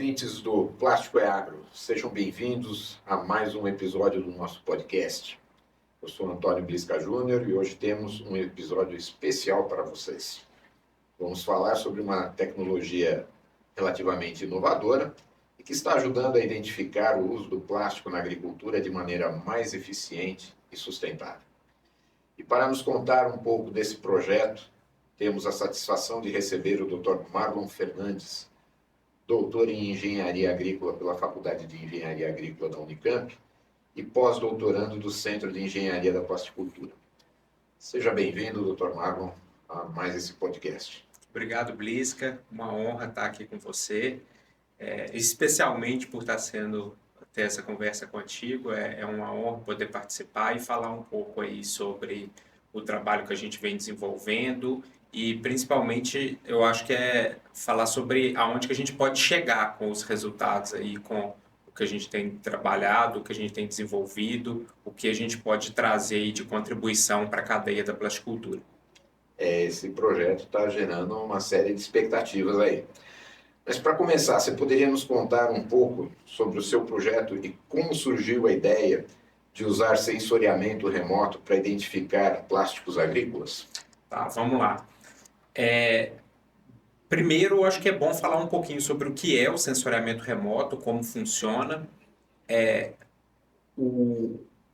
ouvintes do Plástico é Agro, sejam bem-vindos a mais um episódio do nosso podcast. Eu sou Antônio Blisca Júnior e hoje temos um episódio especial para vocês. Vamos falar sobre uma tecnologia relativamente inovadora e que está ajudando a identificar o uso do plástico na agricultura de maneira mais eficiente e sustentável. E para nos contar um pouco desse projeto, temos a satisfação de receber o Dr. Marlon Fernandes, doutor em Engenharia Agrícola pela Faculdade de Engenharia Agrícola da Unicamp e pós-doutorando do Centro de Engenharia da Plasticultura. Seja bem-vindo, Dr. Marlon, a mais esse podcast. Obrigado, Blisca. Uma honra estar aqui com você, especialmente por ter essa conversa contigo. É uma honra poder participar e falar um pouco aí sobre o trabalho que a gente vem desenvolvendo e, principalmente, eu acho que é falar sobre aonde que a gente pode chegar com os resultados aí, com o que a gente tem trabalhado, o que a gente tem desenvolvido, o que a gente pode trazer aí de contribuição para a cadeia da plasticultura. Esse projeto está gerando uma série de expectativas aí. Mas para começar, você poderia nos contar um pouco sobre o seu projeto e como surgiu a ideia de usar sensoriamento remoto para identificar plásticos agrícolas? Tá, vamos lá. Primeiro, eu acho que é bom falar um pouquinho sobre o que é o sensoriamento remoto, como funciona.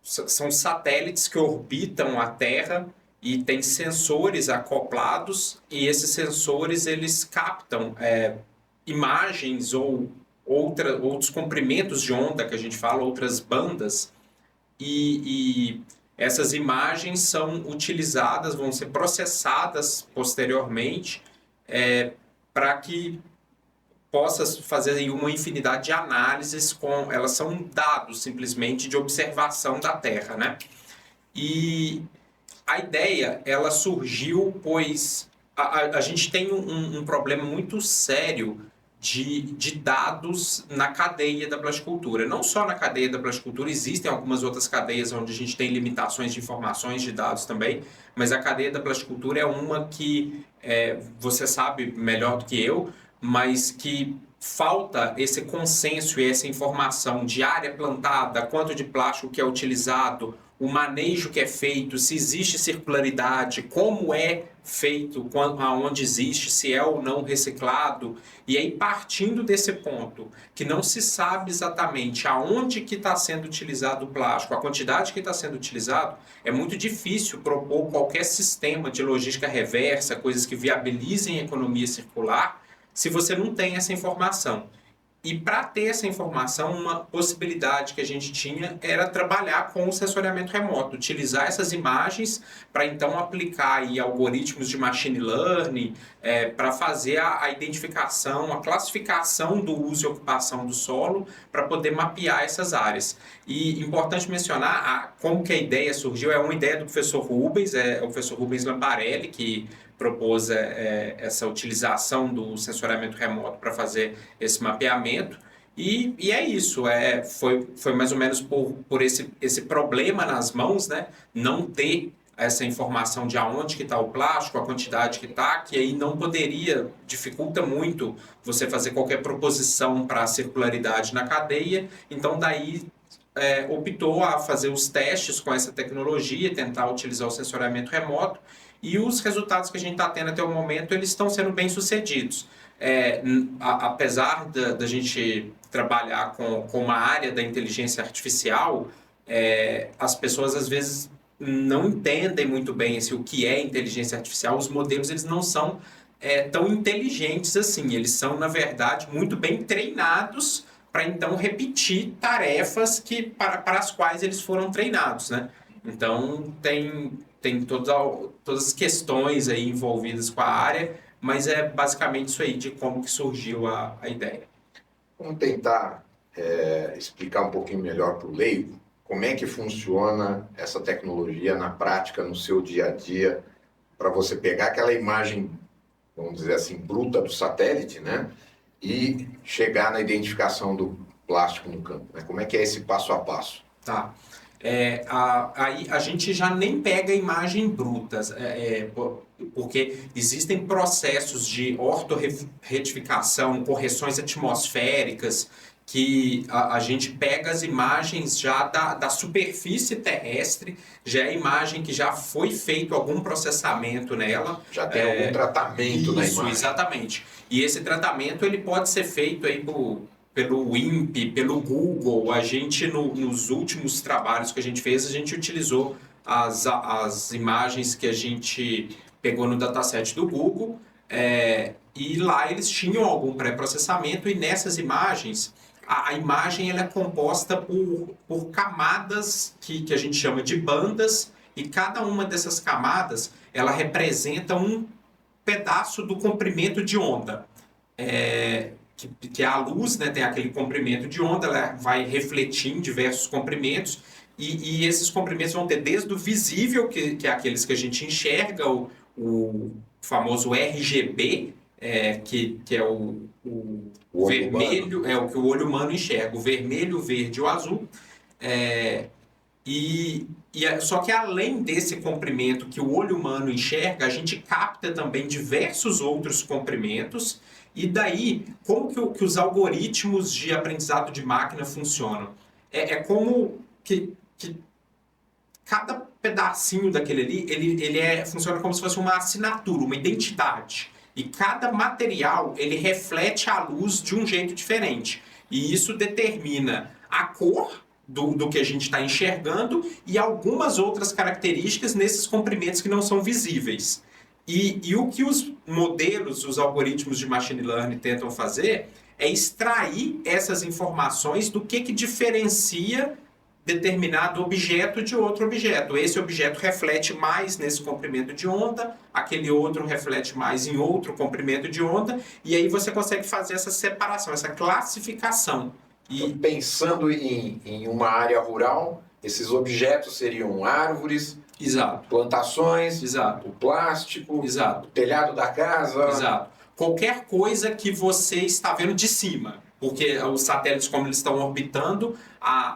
São satélites que orbitam a Terra e tem sensores acoplados, e esses sensores eles captam imagens ou outros comprimentos de onda que a gente fala, outras bandas, e essas imagens são utilizadas, vão ser processadas posteriormente para que possa fazer aí uma infinidade de análises, elas são dados simplesmente de observação da Terra, né? E a ideia, ela surgiu pois a gente tem um problema muito sério de dados na cadeia da plasticultura. Não só na cadeia da plasticultura, existem algumas outras cadeias onde a gente tem limitações de informações de dados também, mas a cadeia da plasticultura é uma que você sabe melhor do que eu, mas que falta esse consenso e essa informação de área plantada, quanto de plástico que é utilizado, o manejo que é feito, se existe circularidade, como é feito, aonde existe, se é ou não reciclado. E aí, partindo desse ponto, que não se sabe exatamente aonde que está sendo utilizado o plástico, a quantidade que está sendo utilizado, é muito difícil propor qualquer sistema de logística reversa, coisas que viabilizem a economia circular, se você não tem essa informação. E para ter essa informação, uma possibilidade que a gente tinha era trabalhar com o sensoriamento remoto, utilizar essas imagens para então aplicar aí algoritmos de machine learning para fazer a identificação, a classificação do uso e ocupação do solo para poder mapear essas áreas. E importante mencionar como que a ideia surgiu, é uma ideia do professor Rubens, o professor Rubens Lamparelli, que propôs essa utilização do sensoriamento remoto para fazer esse mapeamento. E é isso, foi mais ou menos por esse problema nas mãos, né? Não ter essa informação de aonde que está o plástico, a quantidade que está, que aí não dificulta muito você fazer qualquer proposição para a circularidade na cadeia. Então, daí optou a fazer os testes com essa tecnologia, tentar utilizar o sensoriamento remoto, e os resultados que a gente está tendo até o momento, eles estão sendo bem sucedidos. Apesar da gente trabalhar com uma área da inteligência artificial, as pessoas às vezes não entendem muito bem o que é inteligência artificial. Os modelos eles não são tão inteligentes assim, eles são, na verdade, muito bem treinados para então repetir tarefas para as quais eles foram treinados, né? Então, tem todas as questões aí envolvidas com a área, mas é basicamente isso aí de como que surgiu a ideia. Vamos tentar explicar um pouquinho melhor para o leigo como é que funciona essa tecnologia na prática, no seu dia a dia, para você pegar aquela imagem, vamos dizer assim, bruta do satélite, né, e chegar na identificação do plástico no campo, né? Como é que é esse passo a passo? Tá. aí a gente já nem pega imagem brutas, porque existem processos de ortorretificação, correções atmosféricas, que a gente pega as imagens já da superfície terrestre, já é imagem que já foi feito algum processamento nela. Já tem algum tratamento na Isso, imagem. exatamente. E esse tratamento ele pode ser feito aí pelo INPE, pelo Google. A gente, nos últimos trabalhos que a gente fez, a gente utilizou as imagens que a gente pegou no dataset do Google, e lá eles tinham algum pré-processamento, e nessas imagens, a imagem ela é composta por camadas que a gente chama de bandas, e cada uma dessas camadas ela representa um pedaço do comprimento de onda. Que a luz, né, tem aquele comprimento de onda, ela vai refletir em diversos comprimentos, e esses comprimentos vão ter desde o visível, que é aqueles que a gente enxerga, o famoso RGB, que é o vermelho, humano. É o que o olho humano enxerga, o vermelho, o verde e o azul. Só que além desse comprimento que o olho humano enxerga, a gente capta também diversos outros comprimentos. E daí, como que os algoritmos de aprendizado de máquina funcionam? Como que cada pedacinho daquele ali, ele funciona como se fosse uma assinatura, uma identidade. E cada material, ele reflete a luz de um jeito diferente. E isso determina a cor do que a gente está enxergando e algumas outras características nesses comprimentos que não são visíveis. E o que os modelos, os algoritmos de machine learning tentam fazer é extrair essas informações do que diferencia determinado objeto de outro objeto. Esse objeto reflete mais nesse comprimento de onda, aquele outro reflete mais em outro comprimento de onda, e aí você consegue fazer essa separação, essa classificação. Então, pensando em uma área rural, esses objetos seriam árvores, exato, plantações, exato, o plástico, exato, o telhado da casa. Exato. Qualquer coisa que você está vendo de cima, porque os satélites, como eles estão orbitando,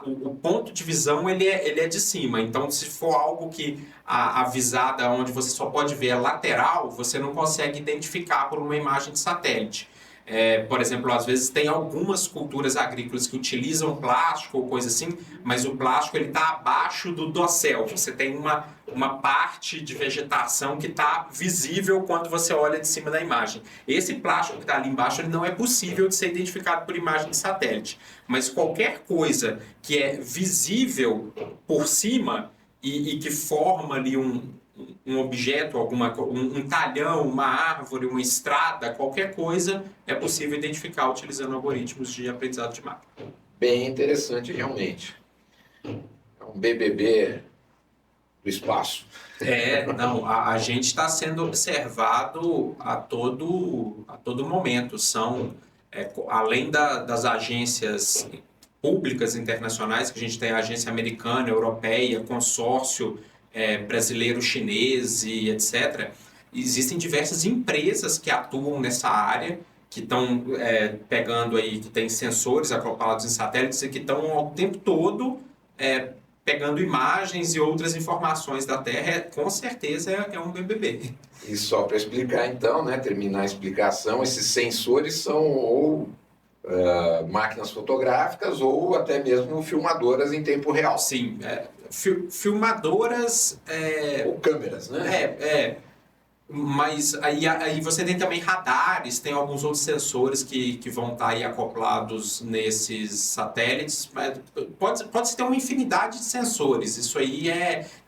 o ponto de visão ele é de cima. Então, se for algo que a visada onde você só pode ver é lateral, você não consegue identificar por uma imagem de satélite. Por exemplo, às vezes tem algumas culturas agrícolas que utilizam plástico ou coisa assim, mas o plástico está abaixo do dossel. Você tem uma parte de vegetação que está visível quando você olha de cima da imagem. Esse plástico que está ali embaixo ele não é possível de ser identificado por imagem de satélite. Mas qualquer coisa que é visível por cima e que forma ali um objeto, um talhão, uma árvore, uma estrada, qualquer coisa é possível identificar utilizando algoritmos de aprendizado de máquina. Bem interessante, realmente. É um BBB do espaço. Não, a gente está sendo observado a todo momento. Além das agências públicas internacionais, que a gente tem a agência americana, europeia, consórcio brasileiro, chinês e etc., existem diversas empresas que atuam nessa área, que estão pegando aí, que tem sensores acoplados em satélites e que estão ao tempo todo pegando imagens e outras informações da Terra. Com certeza é um BBB. E só para explicar então, terminar a explicação, esses sensores são ou máquinas fotográficas ou até mesmo filmadoras em tempo real. Sim, filmadoras... ou câmeras, né? Mas aí você tem também radares, tem alguns outros sensores que vão estar aí acoplados nesses satélites. Mas pode ter uma infinidade de sensores. Isso aí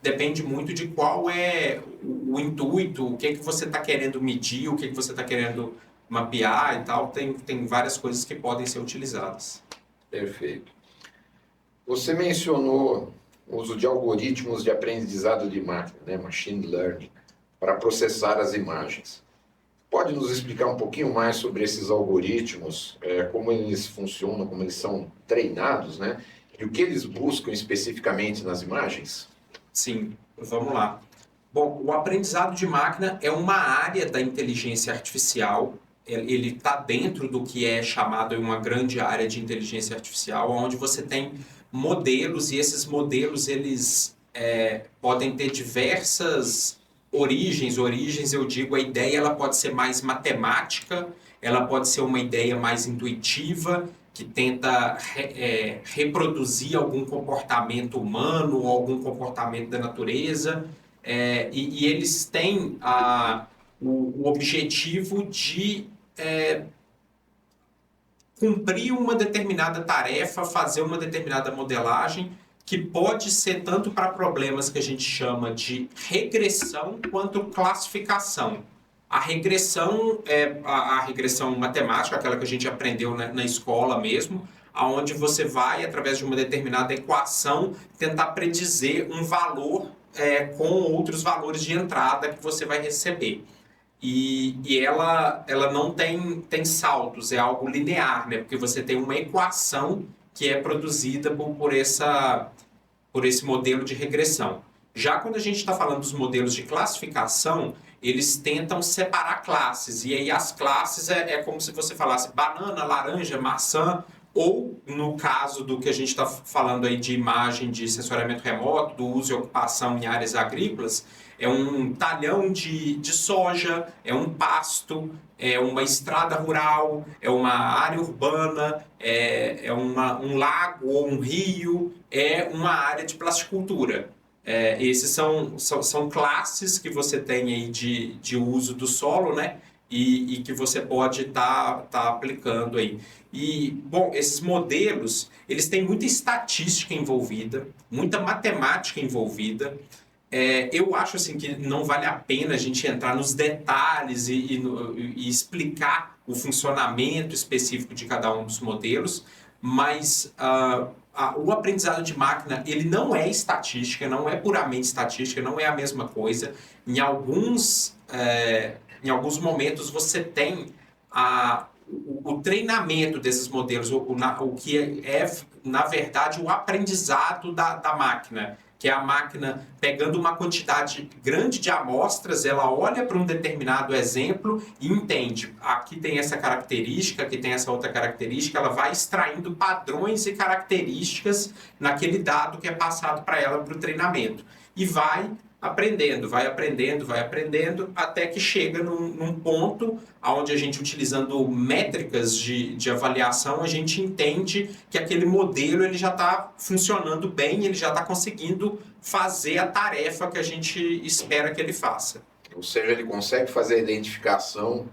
depende muito de qual é o intuito, o que você está querendo medir, o que você está querendo mapear e tal. Tem várias coisas que podem ser utilizadas. Perfeito. Você mencionou o uso de algoritmos de aprendizado de máquina, machine learning, para processar as imagens. Pode nos explicar um pouquinho mais sobre esses algoritmos, como eles funcionam, como eles são treinados, e o que eles buscam especificamente nas imagens? Sim, vamos lá. Bom, o aprendizado de máquina é uma área da inteligência artificial ele está dentro do que é chamado uma grande área de inteligência artificial, onde você tem modelos, e esses modelos eles podem ter diversas origens. Origens, eu digo, a ideia ela pode ser mais matemática, ela pode ser uma ideia mais intuitiva, que tenta reproduzir algum comportamento humano ou algum comportamento da natureza, e eles têm o objetivo de cumprir uma determinada tarefa, fazer uma determinada modelagem, que pode ser tanto para problemas que a gente chama de regressão quanto classificação. A regressão é a regressão matemática, aquela que a gente aprendeu na escola mesmo, onde você vai, através de uma determinada equação, tentar predizer um valor com outros valores de entrada que você vai receber. E ela não tem saltos, é algo linear, né? Porque você tem uma equação que é produzida por esse modelo de regressão. Já quando a gente está falando dos modelos de classificação, eles tentam separar classes, e aí as classes é como se você falasse banana, laranja, maçã, ou no caso do que a gente está falando aí de imagem de sensoriamento remoto, do uso e ocupação em áreas agrícolas, é um talhão de soja, é um pasto, é uma estrada rural, é uma área urbana, é um lago ou um rio, é uma área de plasticultura. Esses são classes que você tem aí de uso do solo, né? E que você pode tá aplicando aí. E, bom, esses modelos, eles têm muita estatística envolvida, muita matemática envolvida. Eu acho assim que não vale a pena a gente entrar nos detalhes e explicar o funcionamento específico de cada um dos modelos, mas o aprendizado de máquina, ele não é estatística, não é puramente estatística, não é a mesma coisa. Em alguns momentos você tem o treinamento desses modelos, o que na verdade, o aprendizado da máquina, que é a máquina pegando uma quantidade grande de amostras, ela olha para um determinado exemplo e entende, aqui tem essa característica, aqui tem essa outra característica, ela vai extraindo padrões e características naquele dado que é passado para ela para o treinamento. E vai aprendendo, até que chega num ponto onde a gente, utilizando métricas de avaliação, a gente entende que aquele modelo ele já está funcionando bem, ele já está conseguindo fazer a tarefa que a gente espera que ele faça. Ou seja, ele consegue fazer a identificação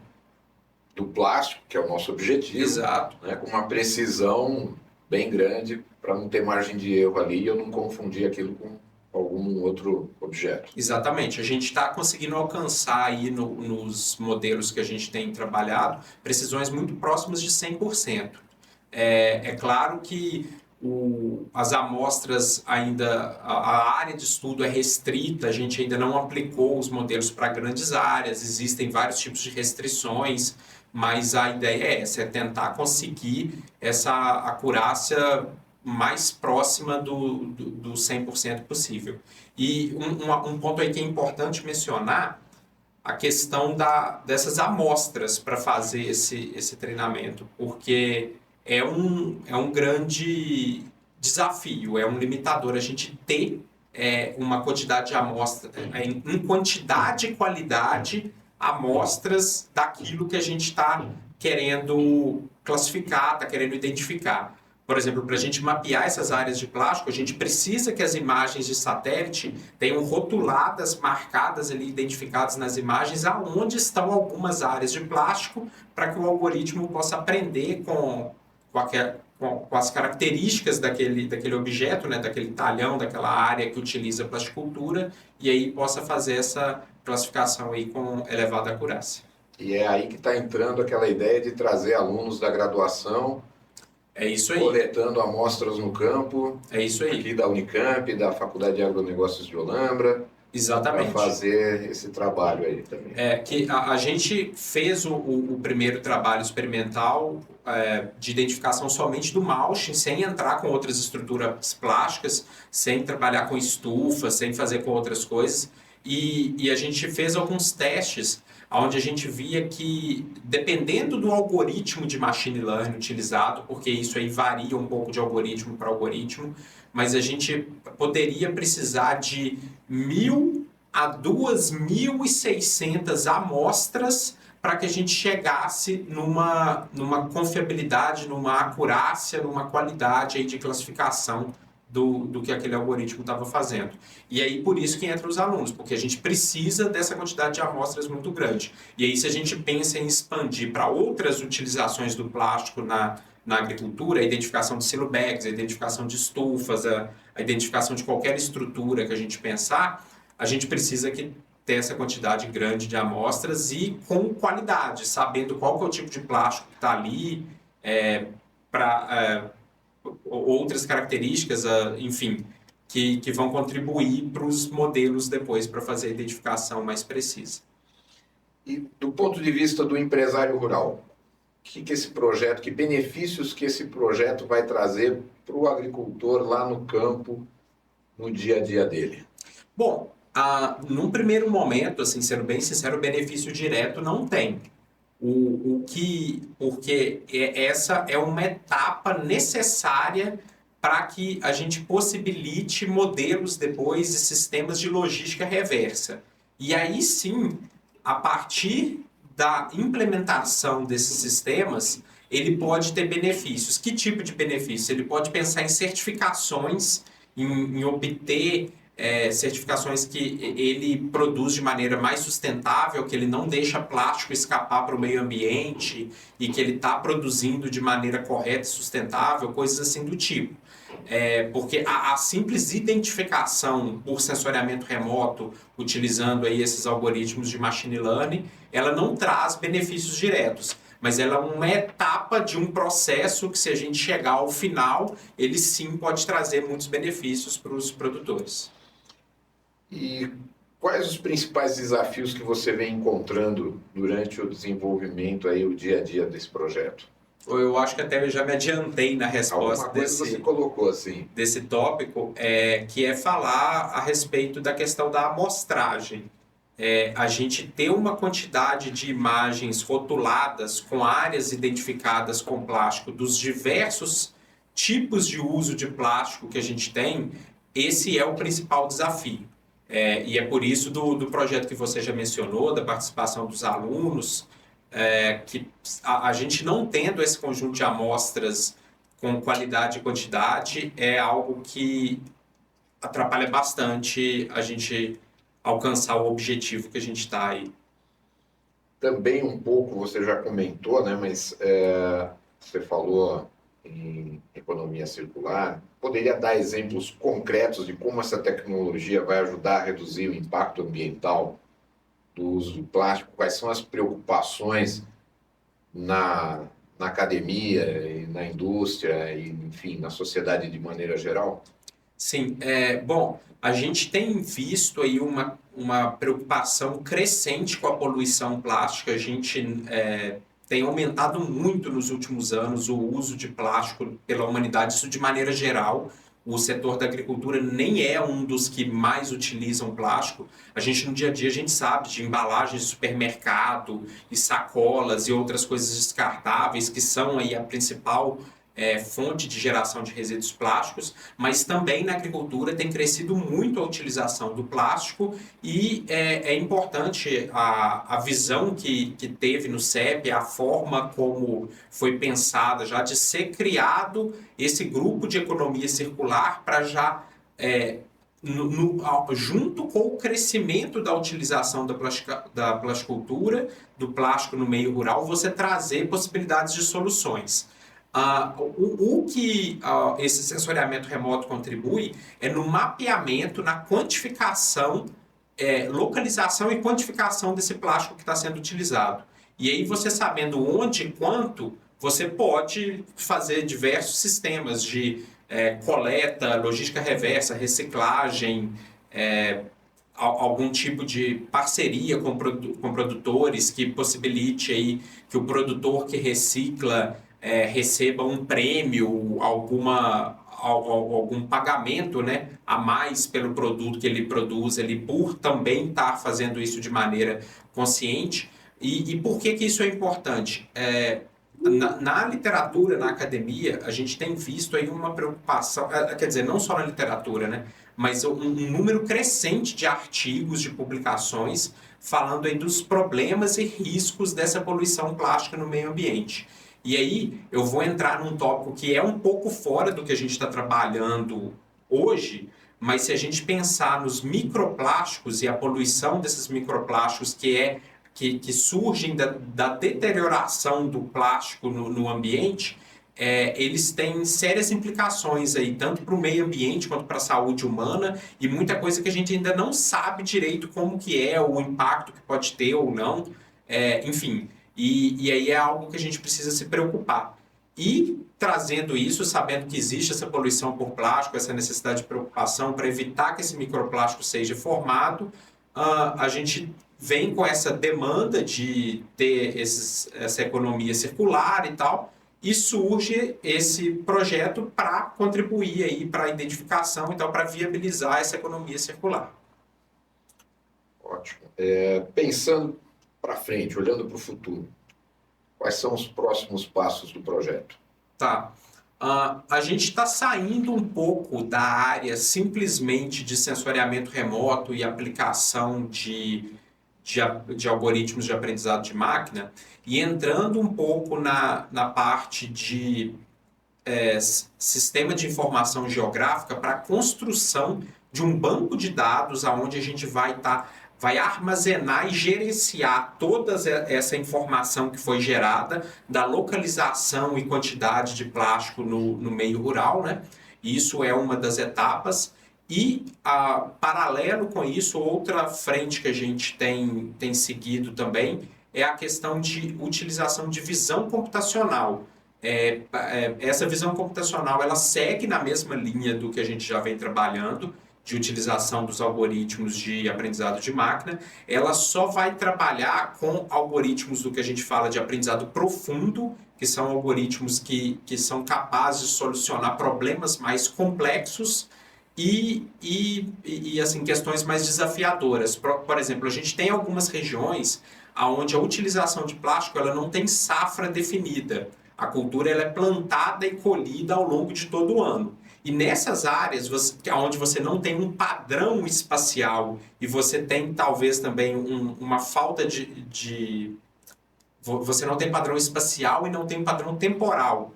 do plástico, que é o nosso objetivo. Exato. Né, com uma precisão bem grande, para não ter margem de erro ali e eu não confundir aquilo com algum outro objeto. Exatamente. A gente está conseguindo alcançar aí nos modelos que a gente tem trabalhado precisões muito próximas de 100%. É claro que as amostras ainda, a área de estudo é restrita, a gente ainda não aplicou os modelos para grandes áreas, existem vários tipos de restrições, mas a ideia é essa, é tentar conseguir essa acurácia mais próxima do 100% possível. E um ponto aí que é importante mencionar, a questão dessas amostras para fazer esse treinamento, porque é um grande desafio, é um limitador a gente ter uma quantidade de amostras, em quantidade e qualidade, amostras daquilo que a gente está querendo classificar, está querendo identificar. Por exemplo, para a gente mapear essas áreas de plástico, a gente precisa que as imagens de satélite tenham rotuladas, marcadas ali, identificadas nas imagens, aonde estão algumas áreas de plástico, para que o algoritmo possa aprender com as características daquele objeto, né, daquele talhão, daquela área que utiliza a plasticultura, e aí possa fazer essa classificação aí com elevada acurácia. E é aí que está entrando aquela ideia de trazer alunos da graduação. É isso aí. Coletando amostras no campo. É isso aí. Aqui da Unicamp, da Faculdade de Agronegócios de Olambra. Exatamente. Para fazer esse trabalho aí também. Que a gente fez o primeiro trabalho experimental de identificação somente do mulching, sem entrar com outras estruturas plásticas, sem trabalhar com estufa, sem fazer com outras coisas. e a gente fez alguns testes onde a gente via que, dependendo do algoritmo de machine learning utilizado, porque isso aí varia um pouco de algoritmo para algoritmo, mas a gente poderia precisar de 1.000 a 2.600 amostras para que a gente chegasse numa confiabilidade, numa acurácia, numa qualidade aí de classificação do que aquele algoritmo estava fazendo. E aí, por isso que entra os alunos, porque a gente precisa dessa quantidade de amostras muito grande. E aí, se a gente pensa em expandir para outras utilizações do plástico na agricultura, a identificação de silo bags, a identificação de estufas, a identificação de qualquer estrutura que a gente pensar, a gente precisa ter essa quantidade grande de amostras e com qualidade, sabendo qual que é o tipo de plástico que está ali, para outras características, enfim, que vão contribuir para os modelos depois para fazer a identificação mais precisa. E do ponto de vista do empresário rural, que esse projeto, que benefícios que esse projeto vai trazer para o agricultor lá no campo, no dia a dia dele? Bom, num primeiro momento, assim, sendo bem sincero, o benefício direto não tem. Porque essa é uma etapa necessária para que a gente possibilite modelos depois de sistemas de logística reversa. E aí sim, a partir da implementação desses sistemas, ele pode ter benefícios. Que tipo de benefício? Ele pode pensar em certificações, em obter certificações que ele produz de maneira mais sustentável, que ele não deixa plástico escapar para o meio ambiente e que ele está produzindo de maneira correta e sustentável, coisas assim do tipo. Porque a simples identificação por sensoriamento remoto, utilizando aí esses algoritmos de machine learning, ela não traz benefícios diretos, mas ela é uma etapa de um processo que, se a gente chegar ao final, ele sim pode trazer muitos benefícios para os produtores. E quais os principais desafios que você vem encontrando durante o desenvolvimento aí, o dia a dia desse projeto? Eu acho que até eu já me adiantei na resposta você colocou assim. desse tópico, que é falar a respeito da questão da amostragem. A gente ter uma quantidade de imagens rotuladas com áreas identificadas com plástico dos diversos tipos de uso de plástico que a gente tem, esse é o principal desafio. E é por isso do projeto que você já mencionou, da participação dos alunos, que a gente não tendo esse conjunto de amostras com qualidade e quantidade é algo que atrapalha bastante a gente alcançar o objetivo que a gente está aí. Também um pouco, você já comentou, né, mas você falou em economia circular. Poderia dar exemplos concretos de como essa tecnologia vai ajudar a reduzir o impacto ambiental do uso do plástico? Quais são as preocupações na academia e na indústria e, enfim, na sociedade de maneira geral? Sim, bom, a gente tem visto aí uma preocupação crescente com a poluição plástica. A gente tem aumentado muito nos últimos anos o uso de plástico pela humanidade, isso de maneira geral. O setor da agricultura nem é um dos que mais utilizam plástico. A gente, no dia a dia, a gente sabe de embalagens de supermercado e sacolas e outras coisas descartáveis que são aí a principal fonte de geração de resíduos plásticos, mas também na agricultura tem crescido muito a utilização do plástico e é importante a visão que teve no CEP, a forma como foi pensada já de ser criado esse grupo de economia circular para já junto com o crescimento da utilização da plasticultura, do plástico no meio rural, você trazer possibilidades de soluções. O que esse sensoriamento remoto contribui é no mapeamento, na quantificação, localização e quantificação desse plástico que está sendo utilizado. E aí você sabendo onde e quanto, você pode fazer diversos sistemas de coleta, logística reversa, reciclagem, algum tipo de parceria com produtores que possibilite aí que o produtor que recicla receba um prêmio, algum pagamento, né, a mais pelo produto que ele produz, ele por também estar fazendo isso de maneira consciente. E por que isso é importante? Na literatura, na academia, a gente tem visto aí uma preocupação, quer dizer, não só na literatura, né, mas um número crescente de artigos, de publicações, falando aí dos problemas e riscos dessa poluição plástica no meio ambiente. E aí eu vou entrar num tópico que é um pouco fora do que a gente está trabalhando hoje, mas se a gente pensar nos microplásticos e a poluição desses microplásticos que surgem da deterioração do plástico no ambiente, eles têm sérias implicações aí, tanto para o meio ambiente quanto para a saúde humana, e muita coisa que a gente ainda não sabe direito como que é, o impacto que pode ter ou não, enfim. E aí é algo que a gente precisa se preocupar. E trazendo isso, sabendo que existe essa poluição por plástico, essa necessidade de preocupação para evitar que esse microplástico seja formado, a gente vem com essa demanda de ter essa economia circular e tal, e surge esse projeto para contribuir aí para a identificação e tal, para viabilizar essa economia circular. Ótimo. Pensando para frente, olhando para o futuro, quais são os próximos passos do projeto? Tá. A gente está saindo um pouco da área simplesmente de sensoriamento remoto e aplicação de algoritmos de aprendizado de máquina e entrando um pouco na parte de sistema de informação geográfica para a construção de um banco de dados onde a gente vai armazenar e gerenciar toda essa informação que foi gerada da localização e quantidade de plástico no meio rural, né? Isso é uma das etapas. E, paralelo com isso, outra frente que a gente tem seguido também é a questão de utilização de visão computacional. Essa visão computacional ela segue na mesma linha do que a gente já vem trabalhando, de utilização dos algoritmos de aprendizado de máquina. Ela só vai trabalhar com algoritmos do que a gente fala de aprendizado profundo, que são algoritmos que são capazes de solucionar problemas mais complexos e assim, questões mais desafiadoras. Por exemplo, a gente tem algumas regiões onde a utilização de plástico ela não tem safra definida. A cultura ela é plantada e colhida ao longo de todo o ano. E nessas áreas onde você não tem um padrão espacial e você tem talvez também uma falta você não tem padrão espacial e não tem padrão temporal.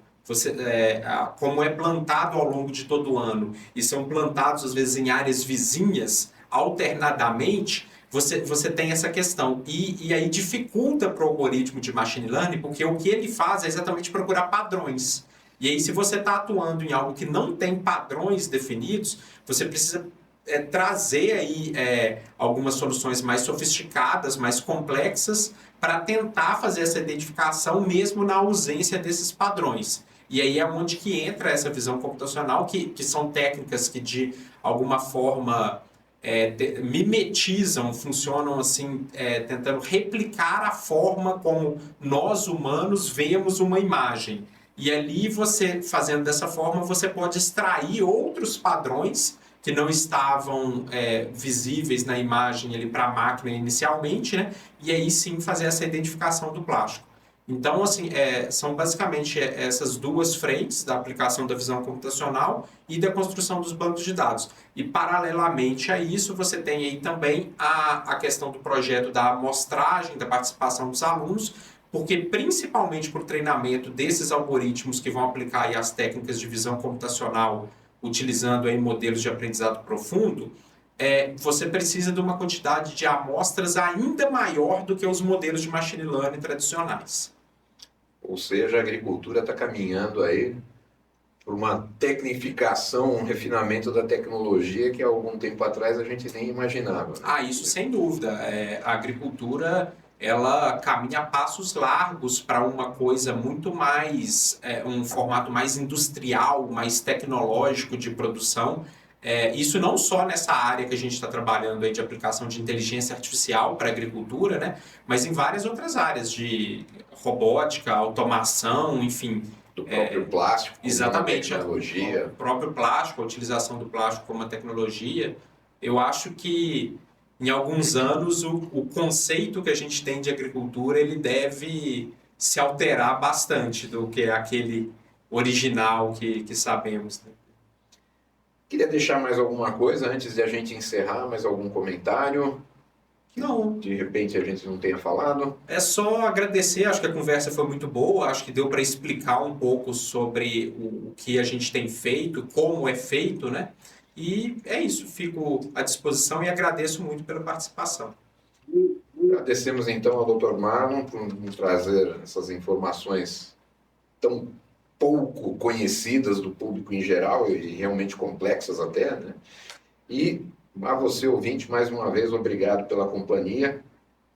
Como é plantado ao longo de todo o ano e são plantados às vezes em áreas vizinhas alternadamente, você tem essa questão e aí dificulta para o algoritmo de machine learning, porque o que ele faz é exatamente procurar padrões. E aí, se você está atuando em algo que não tem padrões definidos, você precisa trazer aí algumas soluções mais sofisticadas, mais complexas, para tentar fazer essa identificação mesmo na ausência desses padrões. E aí é onde que entra essa visão computacional, que são técnicas que de alguma forma mimetizam, funcionam assim, tentando replicar a forma como nós humanos vemos uma imagem. E ali você, fazendo dessa forma, você pode extrair outros padrões que não estavam visíveis na imagem para a máquina inicialmente, né? E aí sim fazer essa identificação do plástico. Então, assim, são basicamente essas duas frentes da aplicação da visão computacional e da construção dos bancos de dados. E, paralelamente a isso, você tem aí também a questão do projeto da amostragem, da participação dos alunos, porque principalmente para o treinamento desses algoritmos que vão aplicar aí as técnicas de visão computacional utilizando aí modelos de aprendizado profundo, você precisa de uma quantidade de amostras ainda maior do que os modelos de machine learning tradicionais. Ou seja, a agricultura está caminhando aí por uma tecnificação, um refinamento da tecnologia que há algum tempo atrás a gente nem imaginava. Né? Isso sem dúvida. A agricultura ela caminha a passos largos para uma coisa muito mais, um formato mais industrial, mais tecnológico de produção. Isso não só nessa área que a gente está trabalhando aí de aplicação de inteligência artificial para a agricultura, né? Mas em várias outras áreas de robótica, automação, enfim. Do próprio plástico, exatamente, tecnologia. O próprio plástico, a utilização do plástico como uma tecnologia, eu acho que em alguns anos o conceito que a gente tem de agricultura ele deve se alterar bastante do que é aquele original que sabemos, né? Queria deixar mais alguma coisa antes de a gente encerrar, mais algum comentário? Não. De repente a gente não tenha falado. É só agradecer, acho que a conversa foi muito boa, acho que deu para explicar um pouco sobre o que a gente tem feito, como é feito, né? E é isso, fico à disposição e agradeço muito pela participação. Agradecemos então ao Dr. Marlon por nos trazer essas informações tão pouco conhecidas do público em geral e realmente complexas até, né? E a você, ouvinte, mais uma vez, obrigado pela companhia.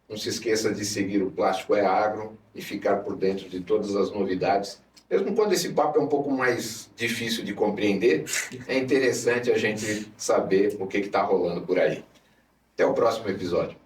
Não se esqueça de seguir o Plástico é Agro e ficar por dentro de todas as novidades. Mesmo quando esse papo é um pouco mais difícil de compreender, é interessante a gente saber o que está rolando por aí. Até o próximo episódio.